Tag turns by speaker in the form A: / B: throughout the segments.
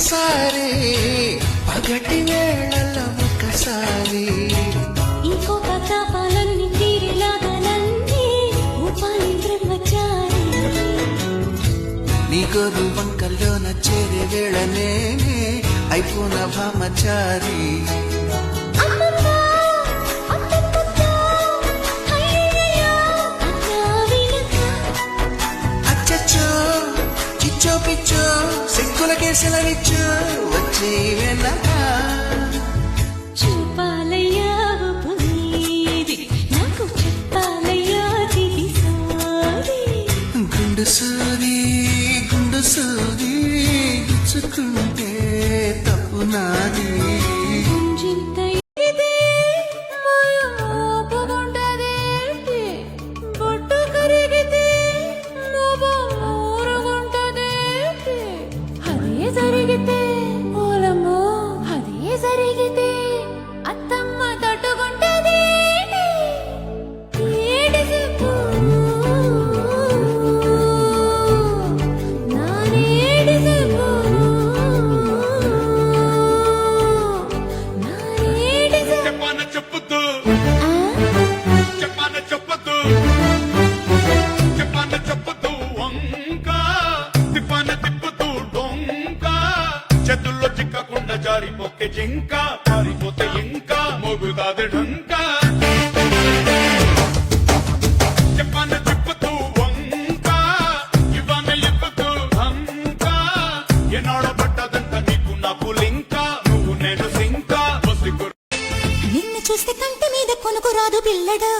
A: ప్రతిసారి పగటి వేళల ఒకసారి
B: ఇంకో పతాపాలన్నీ తీరిలాగాలన్నీ ఊపాలి బ్రహ్మచారి
A: నీ గొర్రు వంకల్లోన చేరే వేళ నేనే అయిపోన భామచారి చిచ్చో పిచ్చో సిగ్గులకే సెలవిచ్చో వచ్చే వెళ్ళగా
B: చూపాలయ్యా పునీది నాకు చెప్పాలయ్యా దిసారి
A: గుండు సూది గుచ్చుకుంటే తప్పు నాది
B: గుంజింత ఇది మాయాపుగుంటదేంటి బొట్టు కరిగితే నువ్వు ఊరుగుంటదేంటి అదే జరిగితే ఓలమ్మో అదే జరిగితే అత్తమ్మ తట్టుకుంటదేంటి ఏడి చెప్పు నానేడి చెప్పు నానేడి చెప్పు
C: చెప్పాన చెప్పొద్దు చెప్పాన చెప్పొద్దు చెప్పాన చెప్పొద్దు వంక తిప్పాన తిప్పుతూ డొంక చేతుల్లో చిక్కకుండా జారిపోకే జింక పారిపోతే ఇంకా మోగుదాది ఢంక చెప్పాన చెప్పుతూ వంక ఇవ్వన ఎక్కుతూ హంక ఎనాడో పట్టదంట నీకు నాకు లింక నువ్వు నేను సింక బస్సి
B: నిన్ను చూస్తే కంటి మీద కొనుకు రాదు పిల్లడా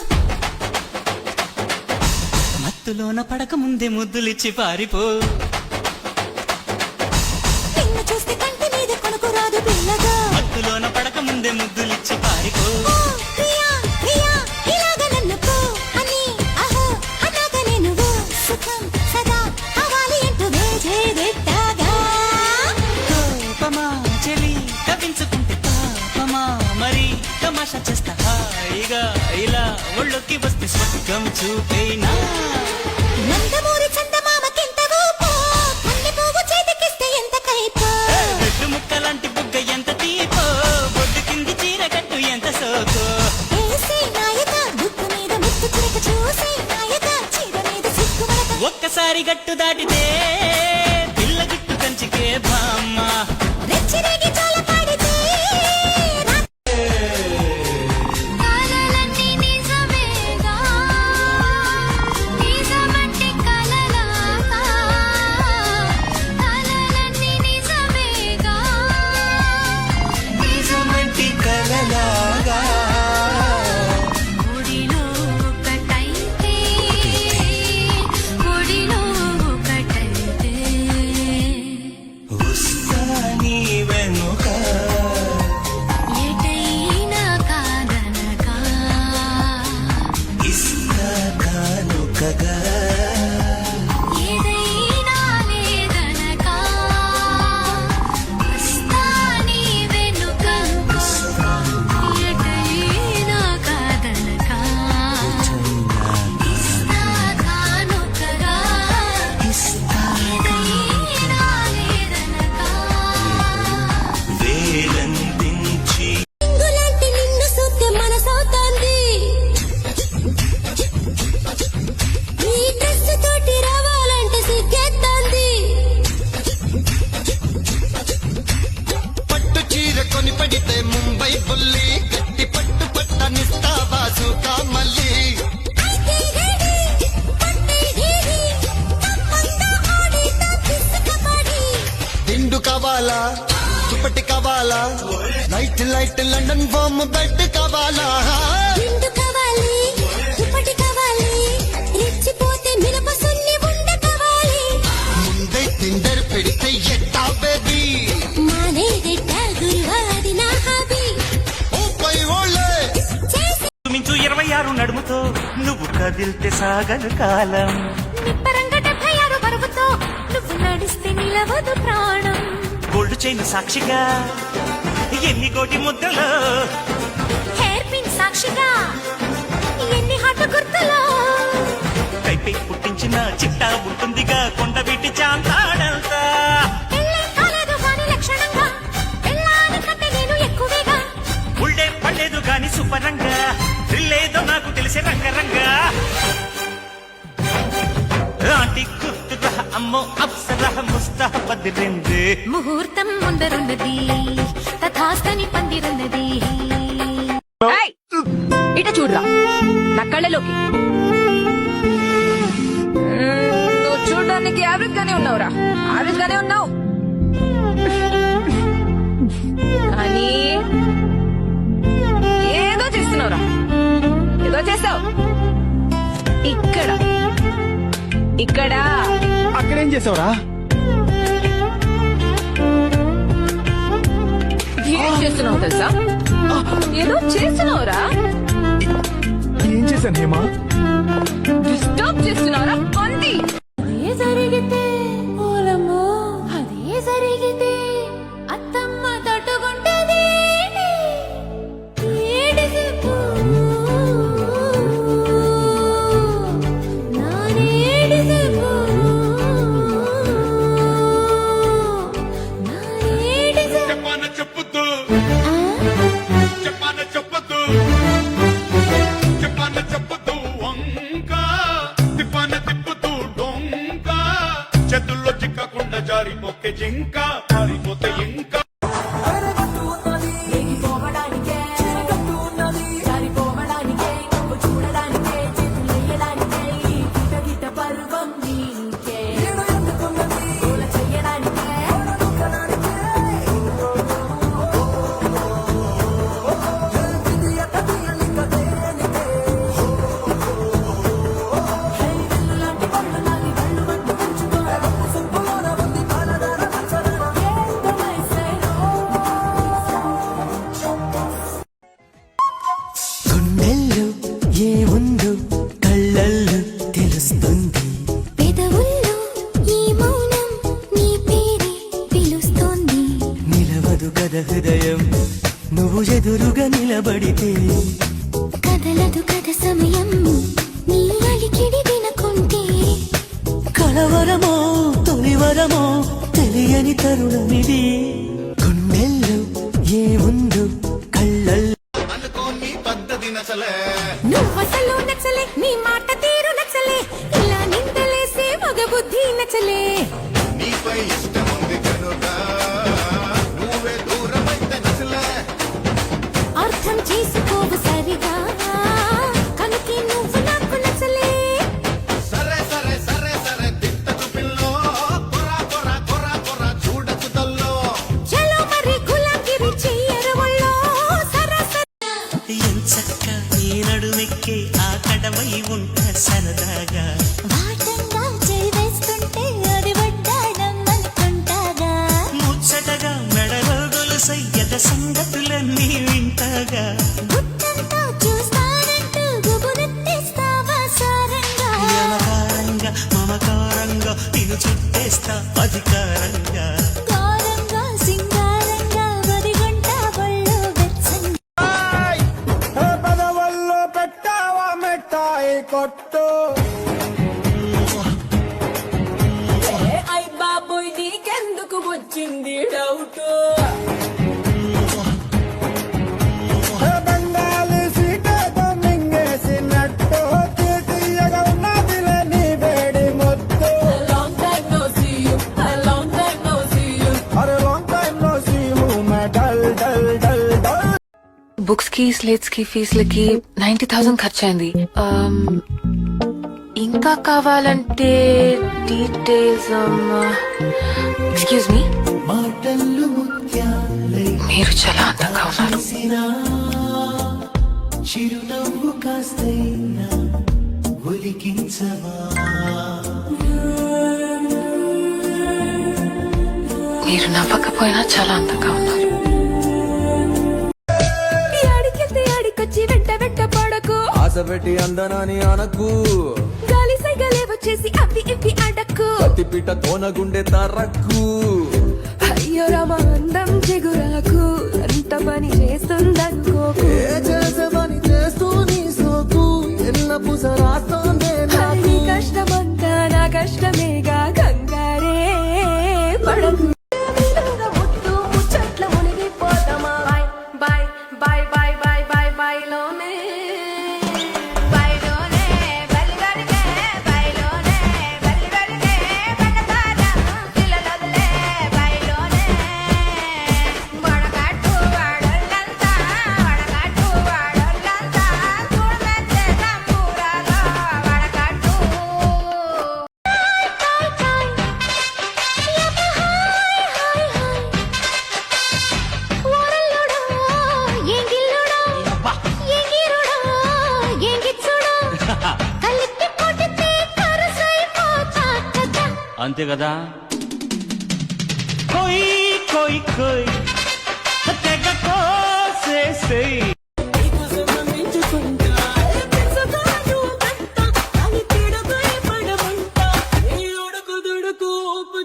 D: మత్తులోన పడక ముందే ముద్దులిచ్చి పారిపో
B: నిన్ను చూస్తే కంటి మీద కొనుకు రాదు పిల్లగా
D: మత్తులోన పడక ముందే ముద్దులిచ్చి పారిపో
B: ఓ ప్రియా ప్రియా ఇలాగ నన్ను పో అని అహో అనాగ నేను ఓ సుఖం సదా కావాలి అంటూ వేజేదెట్టాగా
D: కోపమా చెలి కవించుకుంటే పాపమా మరి తమాషా చేస్తా హాయిగా ఇలా ఒళ్ళొక్కి వస్తే స్వర్గం చూపేనా
B: నందమూరి చందమామకెంత ఊపో కన్నె పువ్వు చేతికిస్తే ఎంత కైపో
D: రెడ్డు ముక్కలాంటి బుగ్గ ఎంత తీపో బొడ్డు కింది చీర కట్టు ఎంత సోకో
B: ఏసే నాయక బుక్కు మీద ముక్కు చిరక చూసే నాయక చీర మీద సిగ్గుమడక
D: ఒక్కసారి గట్టు దాటితే పిల్ల గుట్టు కంచికే బామ్మ
B: రెచ్చిరేగి చాల పాడితే కలలన్నీ నిజమేగా నిజమంటే కలలాగా కలలన్నీ నిజమేగా
A: నిజమంటి కలలాగా
B: ఒడిలో ఒకటైతే ఒడిలో ఒకటైతే
A: వస్తా నీ వెనుక
B: ఎటైనా కాదనగా
A: ఇస్తా కానుకగా
B: ఏదైనా లేదనగా వస్తా నీ వెనుక ఎటైనా కాదనగా ఇస్తా కానుకగా ఏదైనా లేదనగా
A: వేలందించి
B: రింగులాంటి నిన్ను చూస్తే మనసవుతోంది నీ డ్రెస్ తోటి రావాలంటే సిగ్గేస్తోంది
E: పట్టు చీర కొని పడితే ముంబై బుల్లి గట్టి పట్టు పట్టనిస్తావా సూకా మళ్ళీ
B: అయితే రెడీ పట్టే ఢీరీ తప్పంతా ఆడితా పిసుకబడి
E: దిండు కావాలా దుప్పటి కావాలా light light London balm bed కావాలా
B: నిండు కావాలి దుప్పటి కావాలి రెచ్చిపోతే మినప సున్ని ఉండ కావాలి
E: ముందే తిండర్ పెడితే ఎట్టా బేబీ
B: మానేదెట్ట గురువాది నా హాబీ
E: ఓ పై ఓళ్ళే
B: చేసి
D: మించు 26 నడుముతో నువ్వు కదిల్తే సాగలు కాలం
B: నిప్పరంగ 76 బరువుతో నువ్వు నడిస్తే నిలవదు ప్రాణం
D: గోల్డ్ చైన్ సాక్షిగా ఎన్ని కోటి ముద్దలో
B: హెయిర్ పిన్ సాక్షిగా ఎన్ని హాట గుర్తులో
D: కైపై పుట్టించిన చిట్టా ఉంటుందిగా కొండ వీటి చాంతాడంతా
B: పెళ్ళై కాలేదు కాని లక్షణం
D: కలిసి రంగరంగ ఆంటీ గుర్తురా అమ్మో అప్సరా ముస్తాబదిరింది
B: ముహూర్తం ముందరున్నది తథాస్తని పందిరన్నది
F: ఏయ్! ఇట చూడరా నా కళ్ళలోకి నువ్వు చూడడానికి యావరేజ్ గానే ఉన్నావురా యావరేజ్ గానే ఉన్నావు కానీ ఏదో చేస్తున్నావురా ఏదో చేస్తావు ఇక్కడ ఇక్కడ
E: అక్కడేం చేసావురా
F: ఏం చేస్తున్నావు తెలుసా ఏదో చేస్తున్నావురా
E: ఏం చేశాను హేమా
F: డిస్టర్బ్ చేస్తున్నావురా పంది
B: అదే జరిగితే మూలము అదే జరిగితే అత్తమ్మ తట్టుకుంటది ఏడిసిపో నానేడిసిపో నానేడిసిపో
C: చెప్పాన చెప్పుతూ చెప్పాన చెప్పొద్దు చెప్పాన చెప్పొద్దు వంక తిప్పాన తిప్పుతూ డొంక చేతుల్లో చిక్కకుండా జారిపోకే జింక పారిపోతే ఇంకా
A: గుండెల్లో ఏముందో కళ్ళల్లో తెలుస్తుంది
B: పెదవుల్లో ఈ మౌనం నీ పేరే పిలుస్తోంది
A: నిలవదు కథ హృదయం నువ్వు ఎదురుగా నిలబడితే
B: కదలదు కథ సమయం నీ అలికిడి వినకుంటే
A: కలవరమో తొలివరమో తెలియని తరుణమిది గుండెల్లో ఏముందో కళ్ళల్లో
B: నువ్వసలు నచ్చలే నీ మాట తీరు నచ్చలే ఇలా నిందలేసే మగ బుద్ధి నచ్చలే అర్థం చేసుకోవు సరిగా కనుకే నువ్వు నాకు నచ్చలే చలో మరి గులాగిరి చెయ్యరవల్లో సరసర
A: ఎంచక్క నీ నడుమెక్కే ఆ కడవై ఉంట సరదాగా
B: వాటంగా చేవేస్తుంటే అది వడ్డాణం అనుకుంటాగా
A: ముచ్చటగా మెడలో గొలుసయ్యద సంగతులన్నీ వింటాగా
B: గుట్టంతా చూస్తానంటూ గుబురెత్తేస్తావా సారంగా
A: వ్యవహారంగా మమకారంగా నిన్ను చుట్టేస్తా అధికారంగా
B: కారంగా సింగారంగా వదిగంట ఒళ్ళు వెచ్చంగా
E: పదవల్లో పెట్టావా మిఠాయి కొట్టు
F: అయ్ బాబోయ్ నీకెందుకు వచ్చింది డౌట్
E: బెంగాలీ సీటేదో మింగేసినట్టు తీయగా ఉన్నదిలే నీ వేడి ముద్దు
F: long time no see you long time no see you
E: అరే లాంగ్ టైమ్ నో సీ హూ మే dull dull dull dull
G: books కి స్లేట్స్ కి ఫీజులకి 90,000 ఖర్చయింది ఇంకా కావాలంటే డీటెయిల్స్ ఎక్స్క్యూజ్ మీ
A: మాటలు ముత్యాలై
G: మీరు చాలా అందంగా ఉన్నారు
A: చిరునవ్వు కాస్తైనా ఒలికించవా
G: మీరు నవ్వకపోయినా చాలా అందంగా ఉన్నారు
F: అడిగితే అడికొచ్చి వెంట వెంట పడకు
E: ఆశ పెట్టి అందనాని అనకు
F: గాలి సైగలే వచ్చేసి అవి ఇవి అడక్కు
E: కత్తిపీట తోనగుండె తరక్కు
F: అయ్యో రామ అందం చిగురాకు అంత పని చేస్తుందనుకోకు
E: ఏ చేసే పని చేస్తూ నీ సోకు ఎల్ల పుస రాస్తోందే నాకు
F: నీ కష్టమంతా నా కష్టమేగా కంగారే పడకు ముద్దు ముచ్చట్ల మునిగిపోతామా bye bye bye bye bye bye bye లోనే బాయ్
D: అంతే కదా కొయ్ కొయ్ కొయ్ తెగ కోసేసేయ్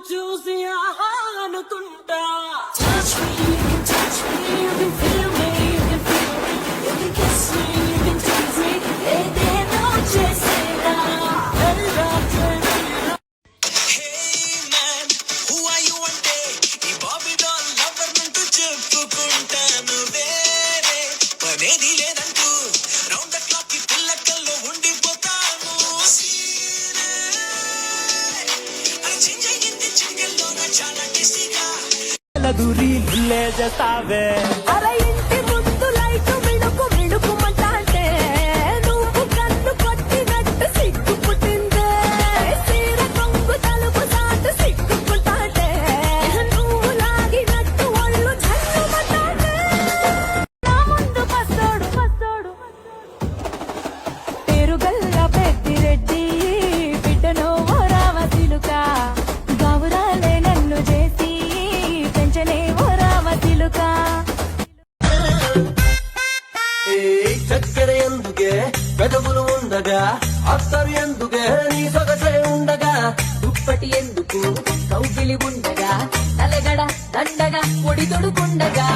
B: చూసి ఆహా అనుకుంటా Touch me, you can touch me, you can feel me, you can feel me, you can kiss me, you can tease me, ఏదేదో చేసేలా
A: చెప్పుకుంటాను వేరే పనేది లేదంటూ రౌండ్ ద క్లాక్ కి పిల్లకల్లో ఉండిపోతాను అది చేంజ్ అయ్యింది చిటికెల్లో చాలా టేస్టీగా
D: దూరి చేస్తావే
B: అరే ఇంటి ముందు లైట్ మిణుకు మిణుకుమంటే నువ్వు కన్ను కొట్టినట్టు సిగ్గు పుట్టిందే సీర కొంగు తలుపు సాటు సిగ్గుకుంటాంటే నువ్వు లాగినట్టు ఒళ్ళు జల్లుమంటాంటే నా ముందు పస్తోడు పేరుగల్ల పెద్దిరెడ్డి బిడ్డనో రామతిలుక గౌరాలే నన్ను చేసి పెంచలే ఓ రామతిలుక
A: చక్కెర ఎందుకే పెదవులు ఉండగా అత్తరు ఎందుకే నీ సొగసే ఉండగా
H: దుప్పటి ఎందుకు కౌగిలి ఉండగా తలగడ దండగా పొడి తొడుకుండగా